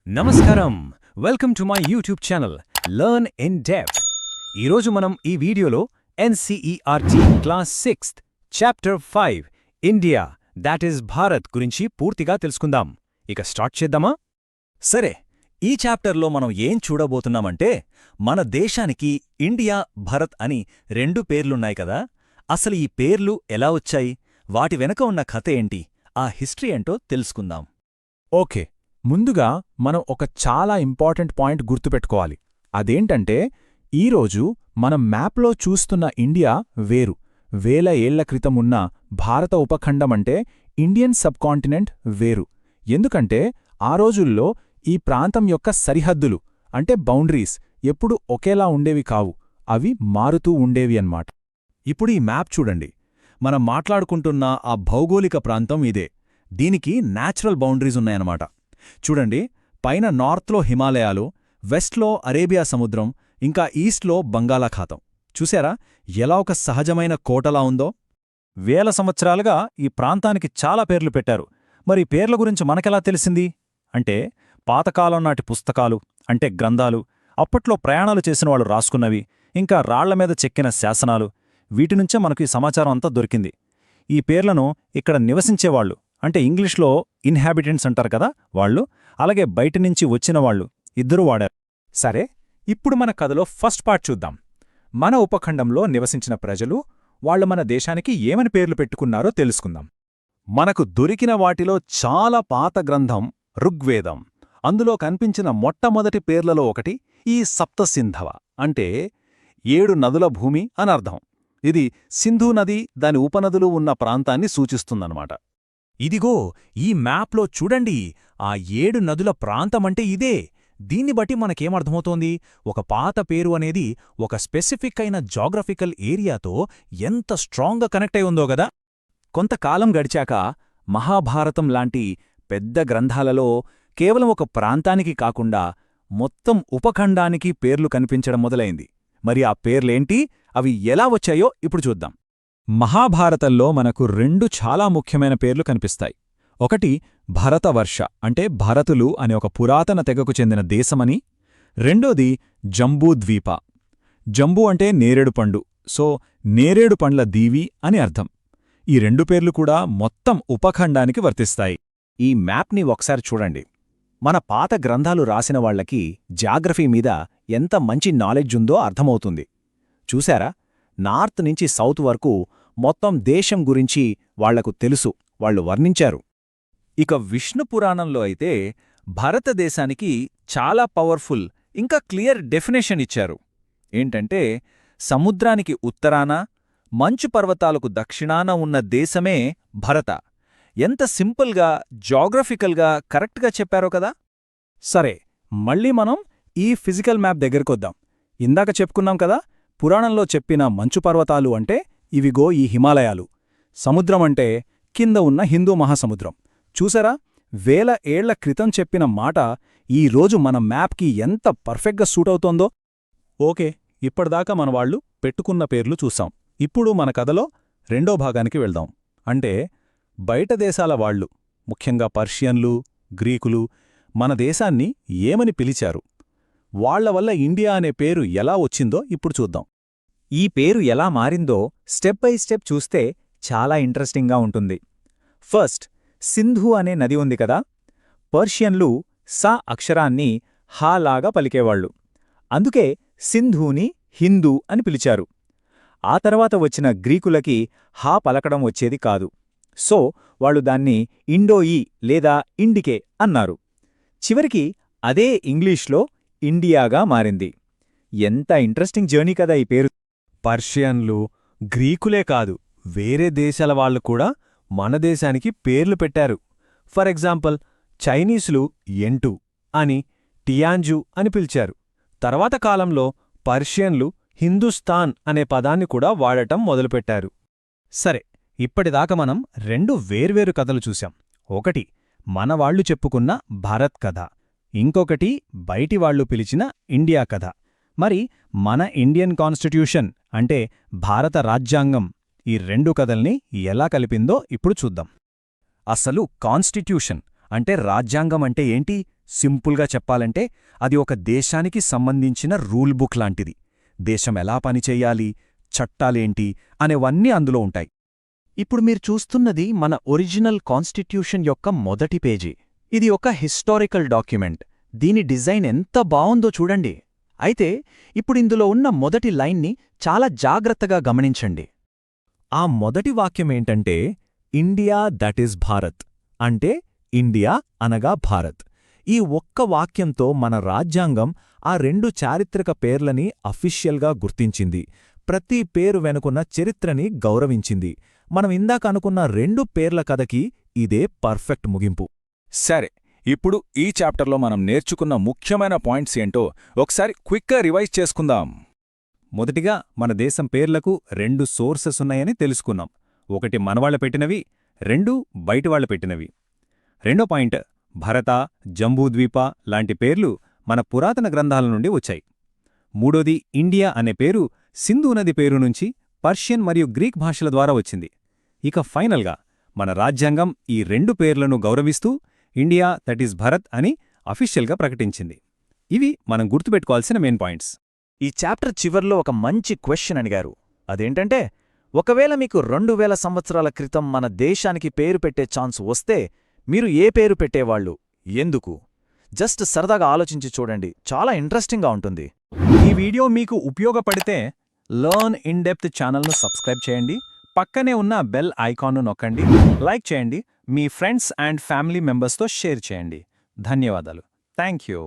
నమస్కారం. Welcome to my YouTube channel learn in depth. ఈరోజు మనం ఈ వీడియోలో NCERT class 6th chapter 5 India that is Bharat గురించి పూర్తిగా తెలుసుకుందాం. ఇక స్టార్ట్ చేద్దామా? సరే, ఈ చాప్టర్లో మనం ఏం చూడబోతున్నామంటే మన దేశానికి ఇండియా, భరత్ అని రెండు పేర్లున్నాయి కదా. అసలు ఈ పేర్లు ఎలా వచ్చాయి, వాటి వెనక ఉన్న కథ ఏంటి, ఆ హిస్టరీ ఏంటో తెలుసుకుందాం. ఓకే, ముందుగా మనం ఒక చాలా ఇంపార్టెంట్ పాయింట్ గుర్తుపెట్టుకోవాలి. అదేంటంటే ఈరోజు మనం మ్యాప్లో చూస్తున్న ఇండియా వేరు. వేల ఏళ్ల క్రితం ఉన్న భారత ఉపఖండమంటే ఇండియన్ సబ్కాంటినెంట్ వేరు. ఎందుకంటే ఆ రోజుల్లో ఈ ప్రాంతం యొక్క సరిహద్దులు అంటే బౌండరీస్ ఎప్పుడూ ఒకేలా ఉండేవి కావు, అవి మారుతూ ఉండేవి అన్నమాట. ఇప్పుడు ఈ మ్యాప్ చూడండి. మనం మాట్లాడుకుంటున్న ఆ భౌగోళిక ప్రాంతం ఇదే. దీనికి న్యాచురల్ బౌండరీస్ ఉన్నాయన్నమాట. చూడండి, పైన నార్త్లో హిమాలయాలు, వెస్ట్లో అరేబియా సముద్రం, ఇంకా ఈస్ట్లో బంగాళాఖాతం. చూశారా ఎలా ఒక సహజమైన కోటలా ఉందో? వేల సంవత్సరాలుగా ఈ ప్రాంతానికి చాలా పేర్లు పెట్టారు. మరి పేర్ల గురించి మనకెలా తెలిసింది అంటే, పాతకాలం నాటి పుస్తకాలు అంటే గ్రంథాలు, అప్పట్లో ప్రయాణాలు చేసిన వాళ్ళు రాసుకున్నవి, ఇంకా రాళ్లమీద చెక్కిన శాసనాలు, వీటినుంచే మనకు ఈ సమాచారం అంతా దొరికింది. ఈ పేర్లను ఇక్కడ నివసించేవాళ్లు అంటే ఇంగ్లీష్లో ఇన్హాబిటెంట్స్ అంటారు కదా, వాళ్ళు, అలాగే బయటినుంచి వచ్చినవాళ్లు ఇద్దరూ వాడారు. సరే, ఇప్పుడు మన కథలో ఫస్ట్ పార్ట్ చూద్దాం. మన ఉపఖండంలో నివసించిన ప్రజలు వాళ్లు మన దేశానికి ఏమని పేర్లు పెట్టుకున్నారో తెలుసుకుందాం. మనకు దొరికిన వాటిలో చాలా పాత గ్రంథం ఋగ్వేదం. అందులో కనిపించిన మొట్టమొదటి పేర్లలో ఒకటి ఈ సప్తసింధవ అంటే 7 నదుల భూమి అనర్థం. ఇది సింధు నది, దాని ఉపనదులు ఉన్న ప్రాంతాన్ని సూచిస్తుందన్నమాట. ఇదిగో ఈ మ్యాప్లో చూడండి, ఆ 7 నదుల ప్రాంతమంటే ఇదే. దీన్ని బట్టి మనకేమర్థమవుతోంది, ఒక పాత పేరు అనేది ఒక స్పెసిఫిక్ అయిన జాగ్రఫికల్ ఏరియాతో ఎంత స్ట్రాంగ్గా కనెక్ట్ అయి ఉందో గదా. కొంతకాలం గడిచాక మహాభారతం లాంటి పెద్ద గ్రంథాలలో కేవలం ఒక ప్రాంతానికి కాకుండా మొత్తం ఉపఖండానికి పేర్లు కనిపించడం మొదలైంది. మరి ఆ పేర్లేంటి, అవి ఎలా వచ్చాయో ఇప్పుడు చూద్దాం. మహాభారతంలో మనకు 2 చాలా ముఖ్యమైన పేర్లు కనిపిస్తాయి. ఒకటి భరతవర్ష అంటే భరతులు అనే ఒక పురాతన తెగకు చెందిన దేశమని, రెండోది జంబూద్వీప. జంబూ అంటే నేరేడు పండు, సో నేరేడు పండ్ల దీవి అని అర్థం. ఈ 2 పేర్లు కూడా మొత్తం ఉపఖండానికి వర్తిస్తాయి. ఈ మ్యాప్ని ఒకసారి చూడండి. మన పాత గ్రంథాలు రాసిన వాళ్లకి జాగ్రఫీ మీద ఎంత మంచి నాలెడ్జ్ ఉందో అర్థమవుతుంది. చూశారా, నార్త్ నుంచి సౌత్ వరకు మొత్తం దేశం గురించి వాళ్లకు తెలుసు, వాళ్ళు వర్ణించారు. ఇక విష్ణు పురాణంలో అయితే భారతదేశానికి చాలా పవర్ఫుల్ ఇంకా క్లియర్ డెఫినేషన్ ఇచ్చారు. ఏంటంటే, సముద్రానికి ఉత్తరాన, మంచు పర్వతాలకు దక్షిణాన ఉన్న దేశమే భరత. ఎంత సింపుల్గా, జాగ్రఫికల్గా కరెక్ట్గా చెప్పారో కదా. సరే, మళ్ళీ మనం ఈ ఫిజికల్ మ్యాప్ దగ్గరకొద్దాం. ఇందాక చెప్పుకున్నాం కదా, పురాణంలో చెప్పిన మంచు పర్వతాలు అంటే ఇవిగో ఈ హిమాలయాలు. సముద్రమంటే కింద ఉన్న హిందూ మహాసముద్రం. చూసారా, వేల ఏళ్ల క్రితం చెప్పిన మాట ఈ రోజు మన మ్యాప్కి ఎంత పర్ఫెక్ట్గా సూట్ అవుతోందో. ఓకే, ఇప్పటిదాకా మనవాళ్లు పెట్టుకున్న పేర్లు చూసాం. ఇప్పుడు మన కథలో రెండో భాగానికి వెళ్దాం. అంటే బయట దేశాల వాళ్లు, ముఖ్యంగా పర్షియన్లు, గ్రీకులు మన దేశాన్ని ఏమని పిలిచారు, వాళ్ల వల్ల ఇండియా అనే పేరు ఎలా వచ్చిందో ఇప్పుడు చూద్దాం. ఈ పేరు ఎలా మారిందో స్టెప్ బై స్టెప్ చూస్తే చాలా ఇంట్రెస్టింగ్గా ఉంటుంది. ఫస్ట్, సింధు అనే నది ఉంది కదా. పర్షియన్లు సా అక్షరాన్ని హా లాగా పలికేవాళ్లు. అందుకే సింధూని హిందూ అని పిలిచారు. ఆ తర్వాత వచ్చిన గ్రీకులకి హా పలకడం వచ్చేది కాదు. సో వాళ్ళు దాన్ని ఇండోయి లేదా ఇండికే అన్నారు. చివరికి అదే ఇంగ్లీష్లో ఇండియాగా మారింది. ఎంత ఇంట్రెస్టింగ్ జర్నీ కదా ఈ పేరు. పర్షియన్లు, గ్రీకులే కాదు, వేరే దేశాల వాళ్లు కూడా మన దేశానికి పేర్లు పెట్టారు. ఫర్ ఎగ్జాంపుల్, చైనీసులు ఎంటు అని, టియాంజు అని పిలిచారు. తర్వాత కాలంలో పర్షియన్లు హిందుస్థాన్ అనే పదాన్ని కూడా వాడటం మొదలుపెట్టారు. సరే, ఇప్పటిదాకా మనం 2 వేర్వేరు కథలు చూశాం. ఒకటి మనవాళ్లు చెప్పుకున్న భారత్ కథ, ఇంకొకటి బయటివాళ్లు పిలిచిన ఇండియా కథ. మరి మన ఇండియన్ కాన్స్టిట్యూషన్ అంటే భారత రాజ్యాంగం ఈ 2 కథల్ని ఎలా కలిపిందో ఇప్పుడు చూద్దాం. అసలు కాన్స్టిట్యూషన్ అంటే రాజ్యాంగం అంటే ఏంటి? సింపుల్గా చెప్పాలంటే అది ఒక దేశానికి సంబంధించిన రూల్ బుక్ లాంటిది. దేశం ఎలా పనిచెయ్యాలి, చట్టాలేంటి అనేవన్నీ అందులో ఉంటాయి. ఇప్పుడు మీరు చూస్తున్నది మన ఒరిజినల్ కాన్స్టిట్యూషన్ యొక్క మొదటి పేజీ. ఇది ఒక హిస్టారికల్ డాక్యుమెంట్. దీని డిజైన్ ఎంత బావుందో చూడండి. అయితే ఇప్పుడిందులో ఉన్న మొదటి లైన్ని చాలా జాగ్రత్తగా గమనించండి. ఆ మొదటి వాక్యమేంటంటే ఇండియా దట్ ఈజ్ భారత్, అంటే ఇండియా అనగా భారత్. ఈ ఒక్క వాక్యంతో మన రాజ్యాంగం ఆ రెండు చారిత్రక పేర్లని అఫీషియల్గా గుర్తించింది. ప్రతి పేరు వెనుకున్న చరిత్రని గౌరవించింది. మనం ఇందాక అనుకున్న రెండు పేర్ల కథకి ఇదే పర్ఫెక్ట్ ముగింపు. సరే, ఇప్పుడు ఈ చాప్టర్లో మనం నేర్చుకున్న ముఖ్యమైన పాయింట్స్ ఏంటో ఒకసారి క్విక్గా రివైజ్ చేసుకుందాం. మొదటిగా మన దేశం పేర్లకు రెండు సోర్సెస్ ఉన్నాయని తెలుసుకున్నాం. ఒకటి మనవాళ్ల పెట్టినవి, రెండు బయటివాళ్ల పెట్టినవి. రెండో పాయింట్, భరత, జంబూద్వీప లాంటి పేర్లు మన పురాతన గ్రంథాల నుండి వచ్చాయి. మూడోది, ఇండియా అనే పేరు సింధు నది పేరు నుంచి పర్షియన్ మరియు గ్రీక్ భాషల ద్వారా వచ్చింది. ఇక ఫైనల్గా మన రాజ్యాంగం ఈ రెండు పేర్లను గౌరవిస్తూ ఇండియా దట్ ఈజ్ భరత్ అని అఫీషియల్గా ప్రకటించింది. ఇవి మనం గుర్తుపెట్టుకోవాల్సిన మెయిన్ పాయింట్స్. ఈ చాప్టర్ చివర్లో ఒక మంచి క్వశ్చన్ అడిగారు. అదేంటంటే, ఒకవేళ మీకు 2000 సంవత్సరాల క్రితం మన దేశానికి పేరు పెట్టే ఛాన్స్ వస్తే మీరు ఏ పేరు పెట్టేవాళ్ళు, ఎందుకు? జస్ట్ సరదాగా ఆలోచించి చూడండి, చాలా ఇంట్రెస్టింగ్గా ఉంటుంది. ఈ వీడియో మీకు ఉపయోగపడితే లర్న్ ఇన్ డెప్త్ ఛానల్ను సబ్స్క్రైబ్ చేయండి, పక్కనే ఉన్న బెల్ ఐకాన్ను నొక్కండి, లైక్ చేయండి, మీ ఫ్రెండ్స్ అండ్ ఫ్యామిలీ మెంబర్స్తో షేర్ చేయండి. ధన్యవాదాలు. Thank you.